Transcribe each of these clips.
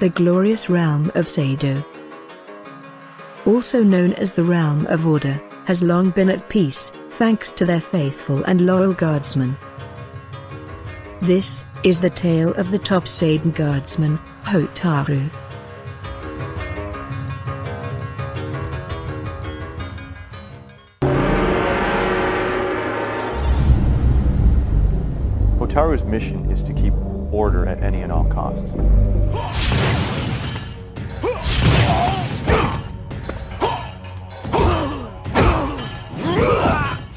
The glorious realm of Seidan, also known as the Realm of Order, has long been at peace, thanks to their faithful and loyal guardsmen. This is the tale of the top Seidan Guardsman, Hotaru. Hotaru's mission is to keep order at any and all costs.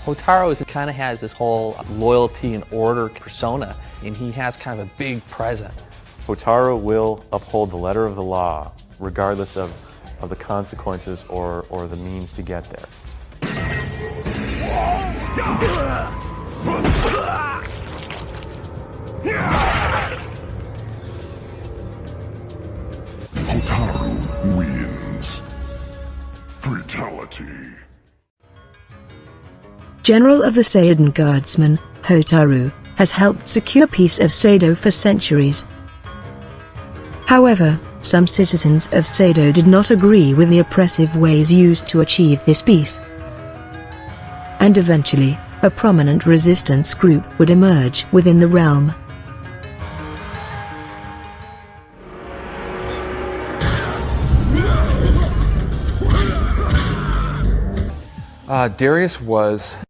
Hotaru kind of has this whole loyalty and order persona, and he has kind of a big presence. Hotaru will uphold the letter of the law, regardless of the consequences or the means to get there. Hotaru wins. Fatality. General of the Seidan Guardsmen, Hotaru has helped secure peace of Seidan for centuries. However, some citizens of Seidan did not agree with the oppressive ways used to achieve this peace. And eventually, a prominent resistance group would emerge within the realm. Darrius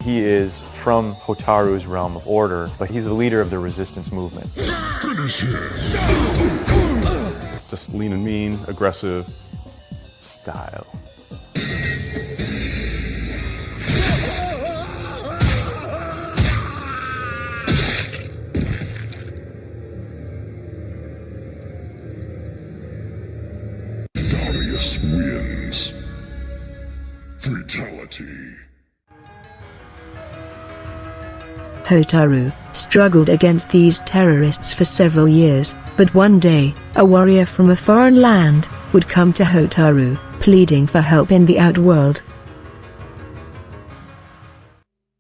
he is from Hotaru's realm of order, but he's the leader of the resistance movement. Just lean and mean, aggressive style. Darrius wins. Fatality. Hotaru struggled against these terrorists for several years, but one day, a warrior from a foreign land would come to Hotaru, pleading for help in the outworld.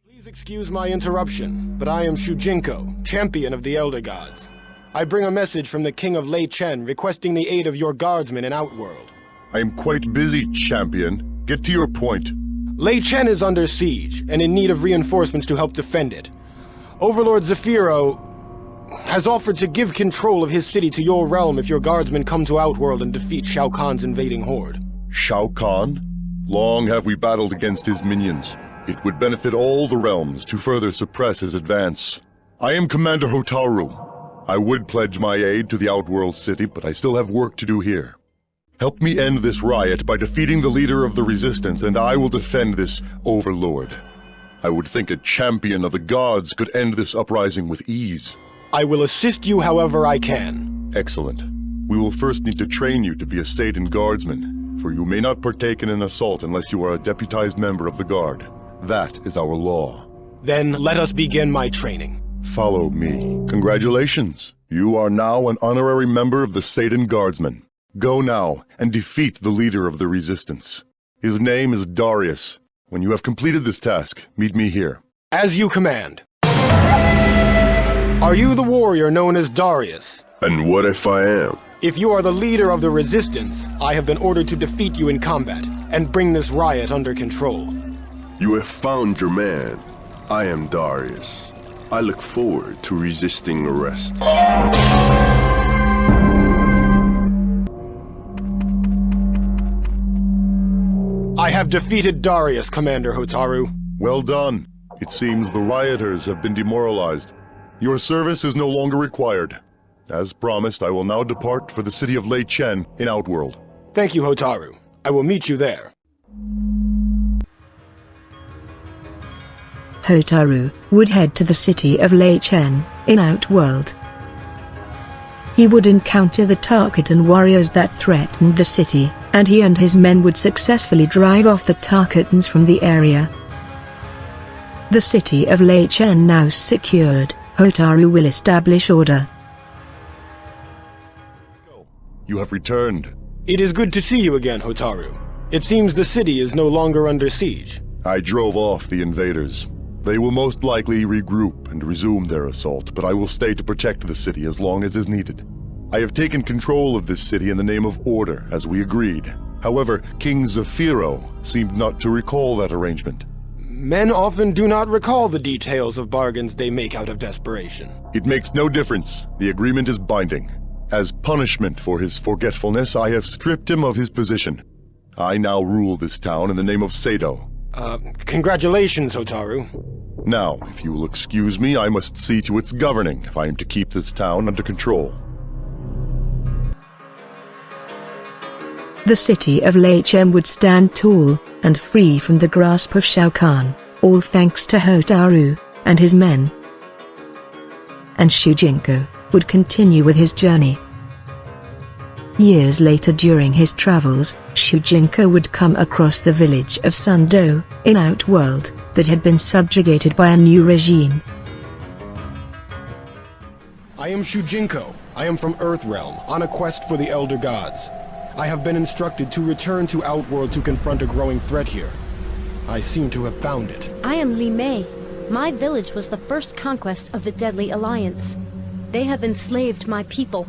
Please excuse my interruption, but I am Shujinko, champion of the Elder Gods. I bring a message from the King of Lei Chen requesting the aid of your guardsmen in Outworld. I am quite busy, champion. Get to your point. Lei Chen is under siege, and in need of reinforcements to help defend it. Overlord Zafiro has offered to give control of his city to your realm if your guardsmen come to Outworld and defeat Shao Kahn's invading horde. Shao Kahn? Long have we battled against his minions. It would benefit all the realms to further suppress his advance. I am Commander Hotaru. I would pledge my aid to the Outworld city, but I still have work to do here. Help me end this riot by defeating the leader of the resistance, and I will defend this overlord. I would think a champion of the gods could end this uprising with ease. I will assist you however I can. Excellent. We will first need to train you to be a Seidan Guardsman, for you may not partake in an assault unless you are a deputized member of the guard. That is our law. Then let us begin my training. Follow me. Congratulations. You are now an honorary member of the Seidan Guardsmen. Go now and defeat the leader of the resistance. His name is Darrius. When you have completed this task, meet me here. As you command. Are you the warrior known as Darrius? And what if I am? If you are the leader of the resistance, I have been ordered to defeat you in combat and bring this riot under control. You have found your man. I am Darrius. I look forward to resisting arrest. I have defeated Darrius, Commander Hotaru. Well done. It seems the rioters have been demoralized. Your service is no longer required. As promised, I will now depart for the city of Lei Chen in Outworld. Thank you, Hotaru. I will meet you there. Hotaru would head to the city of Lei Chen in Outworld. He would encounter the Tarkatan warriors that threatened the city, and he and his men would successfully drive off the Tarkatans from the area. The city of Lei Chen now secured, Hotaru will establish order. You have returned. It is good to see you again, Hotaru. It seems the city is no longer under siege. I drove off the invaders. They will most likely regroup and resume their assault, but I will stay to protect the city as long as is needed. I have taken control of this city in the name of order, as we agreed. However, King Zafiro seemed not to recall that arrangement. Men often do not recall the details of bargains they make out of desperation. It makes no difference. The agreement is binding. As punishment for his forgetfulness, I have stripped him of his position. I now rule this town in the name of Seido. Congratulations, Hotaru. Now, if you will excuse me, I must see to its governing if I am to keep this town under control. The city of Leichem would stand tall and free from the grasp of Shao Kahn, all thanks to Hotaru and his men. And Shujinko would continue with his journey. Years later, during his travels, Shujinko would come across the village of Sundo, in Outworld, that had been subjugated by a new regime. I am Shujinko. I am from Earthrealm, on a quest for the Elder Gods. I have been instructed to return to Outworld to confront a growing threat here. I seem to have found it. I am Li Mei. My village was the first conquest of the Deadly Alliance. They have enslaved my people.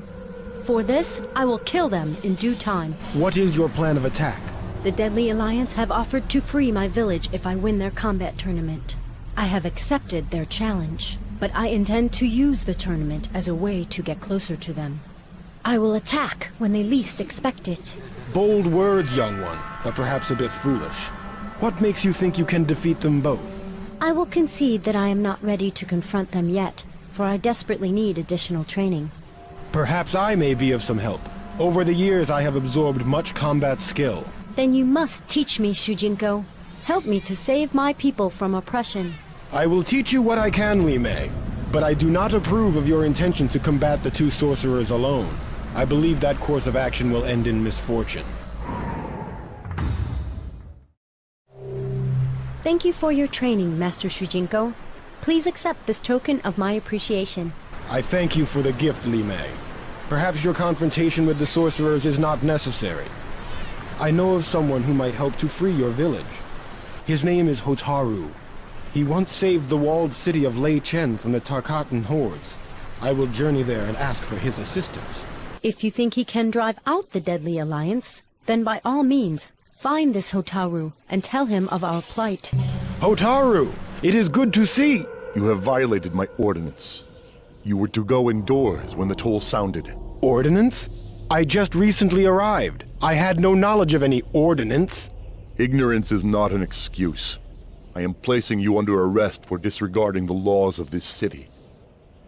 For this, I will kill them in due time. What is your plan of attack? The Deadly Alliance have offered to free my village if I win their combat tournament. I have accepted their challenge, but I intend to use the tournament as a way to get closer to them. I will attack when they least expect it. Bold words, young one, but perhaps a bit foolish. What makes you think you can defeat them both? I will concede that I am not ready to confront them yet, for I desperately need additional training. Perhaps I may be of some help. Over the years, I have absorbed much combat skill. Then you must teach me, Shujinko. Help me to save my people from oppression. I will teach you what I can, Li Mei, but I do not approve of your intention to combat the two sorcerers alone. I believe that course of action will end in misfortune. Thank you for your training, Master Shujinko. Please accept this token of my appreciation. I thank you for the gift, Li Mei. Perhaps your confrontation with the sorcerers is not necessary. I know of someone who might help to free your village. His name is Hotaru. He once saved the walled city of Leichem from the Tarkatan hordes. I will journey there and ask for his assistance. If you think he can drive out the Deadly Alliance, then by all means, find this Hotaru and tell him of our plight. Hotaru! It is good to see! You have violated my ordinance. You were to go indoors when the toll sounded. Ordinance? I just recently arrived. I had no knowledge of any ordinance. Ignorance is not an excuse. I am placing you under arrest for disregarding the laws of this city.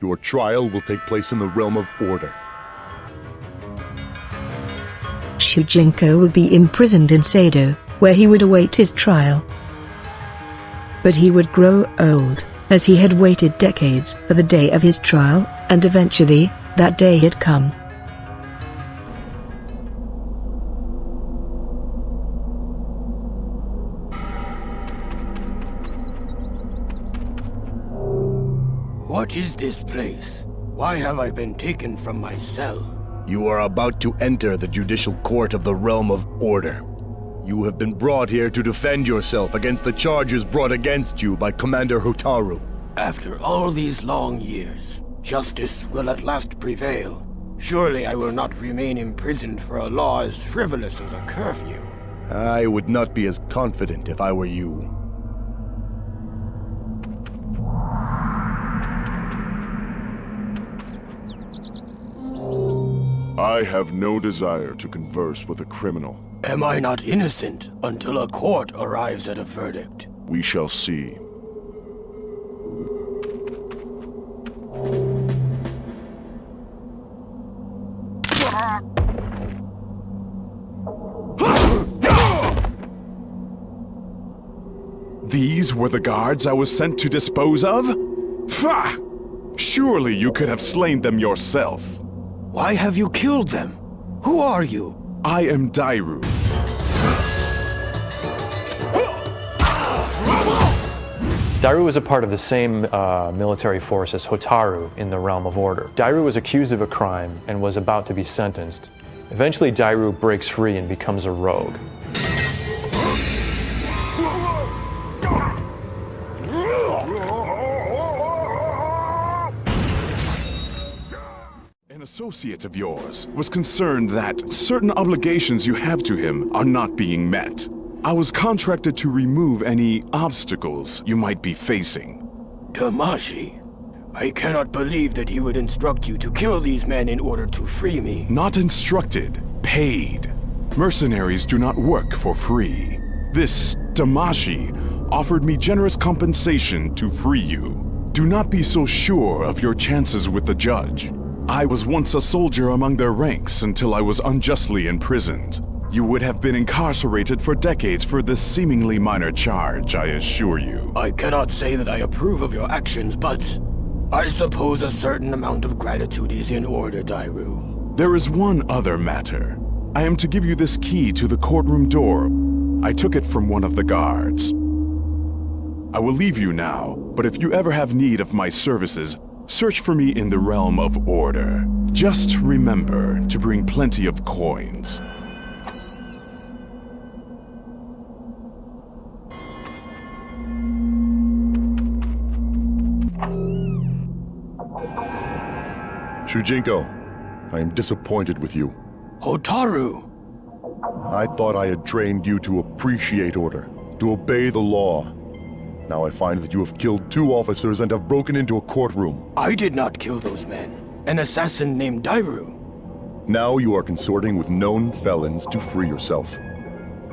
Your trial will take place in the realm of order. Shujinko would be imprisoned in Seido, where he would await his trial. But he would grow old, as he had waited decades for the day of his trial, and eventually, that day had come. What is this place? Why have I been taken from my cell? You are about to enter the judicial court of the realm of order. You have been brought here to defend yourself against the charges brought against you by Commander Hotaru. After all these long years, justice will at last prevail. Surely I will not remain imprisoned for a law as frivolous as a curfew. I would not be as confident if I were you. I have no desire to converse with a criminal. Am I not innocent until a court arrives at a verdict? We shall see. These were the guards I was sent to dispose of? Pah! Surely you could have slain them yourself. Why have you killed them? Who are you? I am Dairou. Dairou was a part of the same military force as Hotaru in the Realm of Order. Dairou was accused of a crime and was about to be sentenced. Eventually, Dairou breaks free and becomes a rogue. In a associate of yours was concerned that certain obligations you have to him are not being met. I was contracted to remove any obstacles you might be facing. Damashi, I cannot believe that he would instruct you to kill these men in order to free me. Not instructed, paid. Mercenaries do not work for free. This Damashi offered me generous compensation to free you. Do not be so sure of your chances with the judge. I was once a soldier among their ranks until I was unjustly imprisoned. You would have been incarcerated for decades for this seemingly minor charge, I assure you. I cannot say that I approve of your actions, but I suppose a certain amount of gratitude is in order, Dairou. There is one other matter. I am to give you this key to the courtroom door. I took it from one of the guards. I will leave you now, but if you ever have need of my services, search for me in the realm of order. Just remember to bring plenty of coins. Shujinko, I am disappointed with you. Hotaru! I thought I had trained you to appreciate order, to obey the law. Now I find that you have killed 2 officers and have broken into a courtroom. I did not kill those men. An assassin named Dairou. Now you are consorting with known felons to free yourself.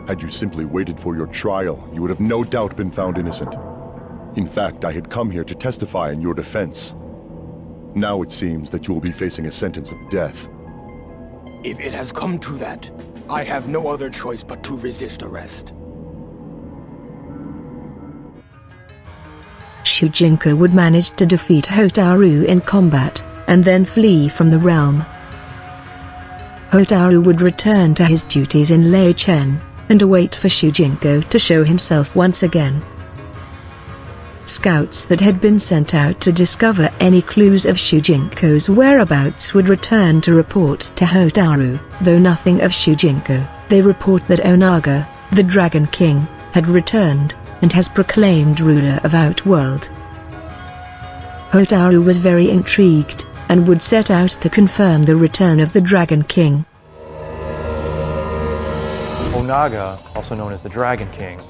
Had you simply waited for your trial, you would have no doubt been found innocent. In fact, I had come here to testify in your defense. Now it seems that you will be facing a sentence of death. If it has come to that, I have no other choice but to resist arrest. Shujinko would manage to defeat Hotaru in combat, and then flee from the realm. Hotaru would return to his duties in Lei Chen, and await for Shujinko to show himself once again. Scouts that had been sent out to discover any clues of Shujinko's whereabouts would return to report to Hotaru. Though nothing of Shujinko, they report that Onaga, the Dragon King, had returned, and has proclaimed ruler of Outworld. Hotaru was very intrigued, and would set out to confirm the return of the Dragon King. Onaga, also known as the Dragon King,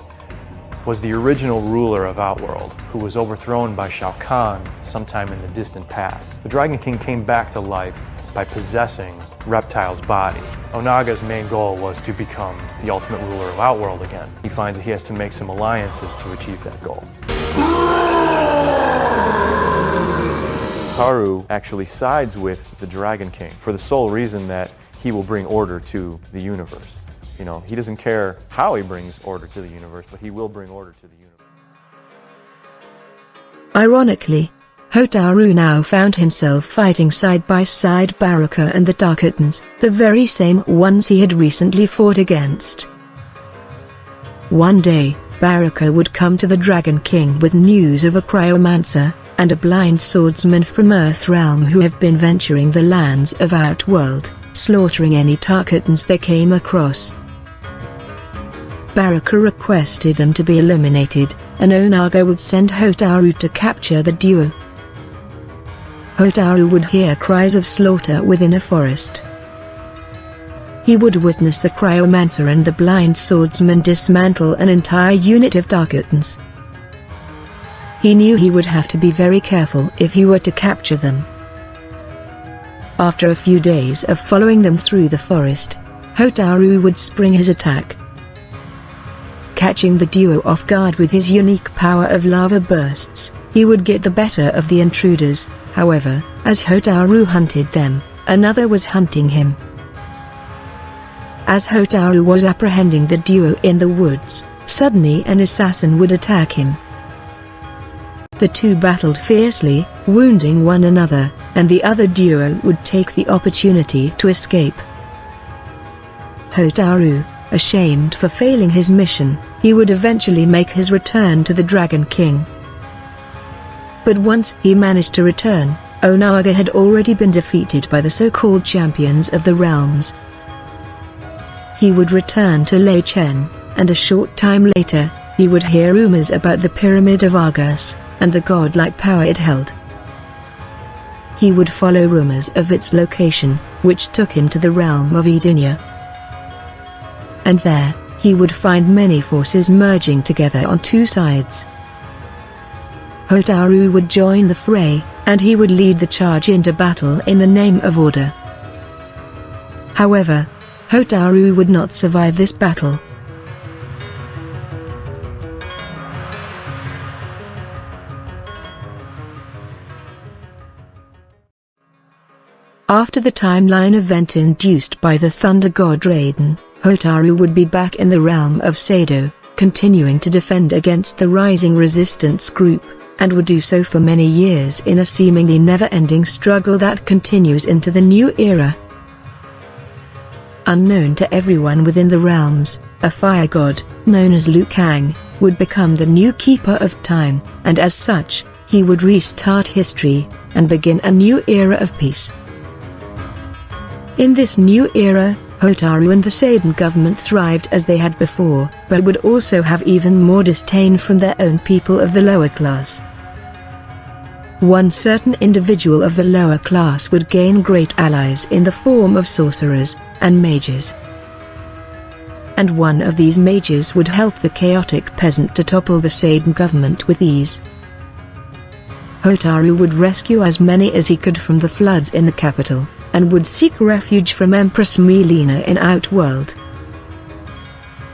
was the original ruler of Outworld, who was overthrown by Shao Kahn sometime in the distant past. The Dragon King came back to life by possessing Reptile's body. Onaga's main goal was to become the ultimate ruler of Outworld again. He finds that he has to make some alliances to achieve that goal. Hotaru actually sides with the Dragon King for the sole reason that he will bring order to the universe. You know, he doesn't care how he brings order to the universe, but he will bring order to the universe. Ironically, Hotaru now found himself fighting side by side Baraka and the Tarkatans, the very same ones he had recently fought against. One day, Baraka would come to the Dragon King with news of a cryomancer, and a blind swordsman from Earthrealm who have been venturing the lands of Outworld, slaughtering any Tarkatans they came across. Baraka requested them to be eliminated, and Onaga would send Hotaru to capture the duo. Hotaru would hear cries of slaughter within a forest. He would witness the cryomancer and the blind swordsman dismantle an entire unit of Tarkatans. He knew he would have to be very careful if he were to capture them. After a few days of following them through the forest, Hotaru would spring his attack. Catching the duo off guard with his unique power of lava bursts, he would get the better of the intruders. However, as Hotaru hunted them, another was hunting him. As Hotaru was apprehending the duo in the woods, suddenly an assassin would attack him. The two battled fiercely, wounding one another, and the other duo would take the opportunity to escape. Hotaru, ashamed for failing his mission, he would eventually make his return to the Dragon King. But once he managed to return, Onaga had already been defeated by the so-called champions of the realms. He would return to Lei Chen, and a short time later, he would hear rumors about the Pyramid of Argus, and the godlike power it held. he would follow rumors of its location, which took him to the realm of Edenia. And there, he would find many forces merging together on two sides. Hotaru would join the fray, and he would lead the charge into battle in the name of order. However, Hotaru would not survive this battle. After the timeline event induced by the Thunder God Raiden, Hotaru would be back in the realm of Seidan, continuing to defend against the rising resistance group, and would do so for many years in a seemingly never-ending struggle that continues into the new era. Unknown to everyone within the realms, a fire god, known as Kang, would become the new Keeper of Time, and as such, he would restart history, and begin a new era of peace. In this new era, Hotaru and the Seidan government thrived as they had before, but would also have even more disdain from their own people of the lower class. One certain individual of the lower class would gain great allies in the form of sorcerers and mages. And one of these mages would help the chaotic peasant to topple the Seidan government with ease. Hotaru would rescue as many as he could from the floods in the capital, and would seek refuge from Empress Mileena in Outworld.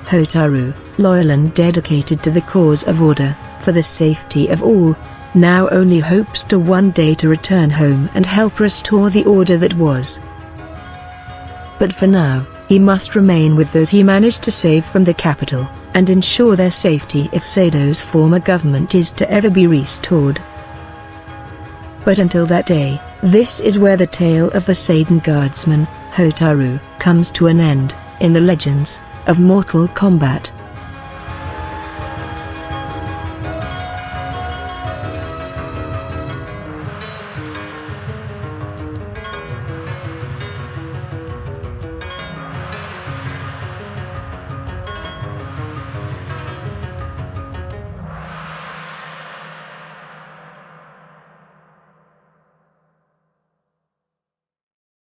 Hotaru, loyal and dedicated to the cause of order, for the safety of all, now only hopes to one day to return home and help restore the order that was. But for now, he must remain with those he managed to save from the capital, and ensure their safety if Seidan's former government is to ever be restored. But until that day, this is where the tale of the Seidan Guardsmen, Hotaru, comes to an end, in the legends of Mortal Kombat.